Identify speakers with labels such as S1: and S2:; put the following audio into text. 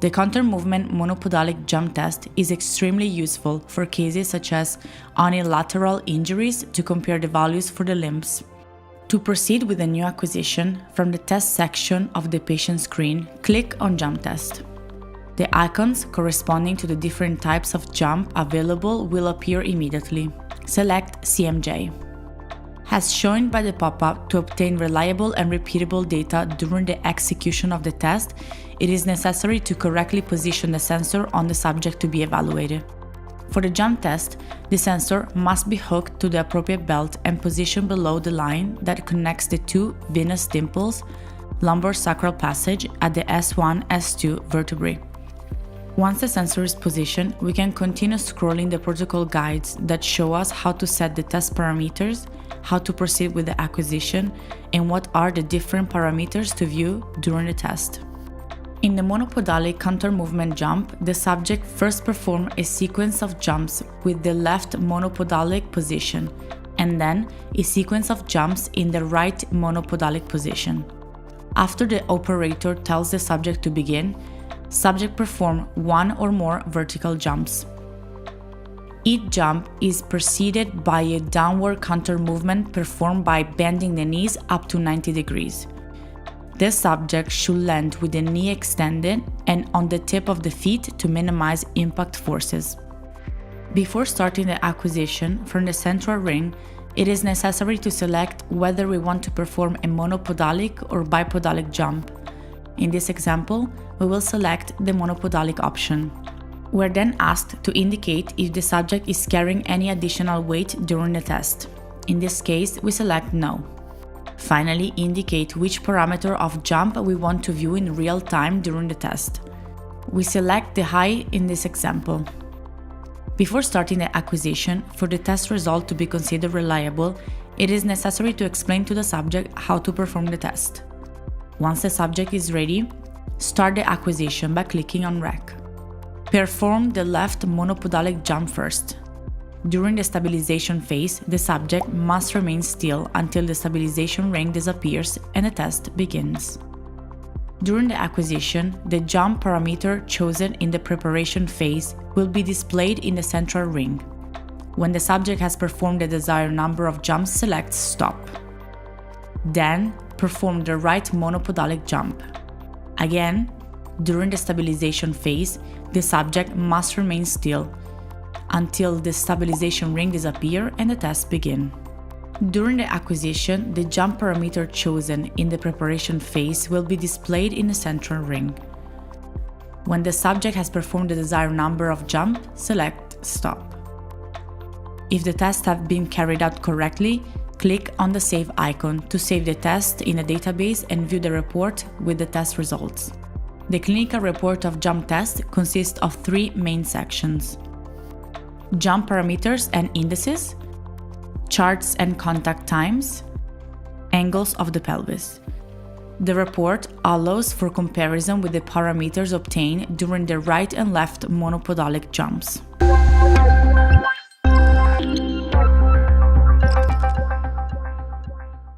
S1: The counter-movement monopodalic jump test is extremely useful for cases such as unilateral injuries to compare the values for the limbs. To proceed with a new acquisition, from the test section of the patient screen, click on Jump Test. The icons corresponding to the different types of jump available will appear immediately. Select CMJ. As shown by the pop-up, to obtain reliable and repeatable data during the execution of the test, it is necessary to correctly position the sensor on the subject to be evaluated. For the jump test, the sensor must be hooked to the appropriate belt and positioned below the line that connects the two venous dimples, lumbar sacral passage at the S1-S2 vertebrae. Once the sensor is positioned, we can continue scrolling the protocol guides that show us how to set the test parameters, how to proceed with the acquisition, and what are the different parameters to view during the test. In the monopodalic counter-movement jump, the subject first performs a sequence of jumps with the left monopodalic position, and then a sequence of jumps in the right monopodalic position. After the operator tells the subject to begin, subject performs one or more vertical jumps. Each jump is preceded by a downward counter-movement performed by bending the knees up to 90 degrees. The subject should land with the knee extended and on the tip of the feet to minimize impact forces. Before starting the acquisition from the central ring, it is necessary to select whether we want to perform a monopodalic or bipodalic jump. In this example, we will select the monopodalic option. We're then asked to indicate if the subject is carrying any additional weight during the test. In this case, we select No. Finally, indicate which parameter of jump we want to view in real time during the test. We select the height in this example. Before starting the acquisition, for the test result to be considered reliable, it is necessary to explain to the subject how to perform the test. Once the subject is ready, start the acquisition by clicking on Rec. Perform the left monopodalic jump first. During the stabilization phase, the subject must remain still until the stabilization ring disappears and the test begins. During the acquisition, the jump parameter chosen in the preparation phase will be displayed in the central ring. When the subject has performed the desired number of jumps, select Stop. Then, perform the right monopodalic jump. Again, during the stabilization phase, the subject must remain still until the stabilization ring disappears and the test begins. During the acquisition, the jump parameter chosen in the preparation phase will be displayed in the central ring. When the subject has performed the desired number of jumps, select Stop. If the tests have been carried out correctly, click on the Save icon to save the test in a database and view the report with the test results. The clinical report of jump test consists of three main sections: jump parameters and indices, charts and contact times, angles of the pelvis. The report allows for comparison with the parameters obtained during the right and left monopodalic jumps.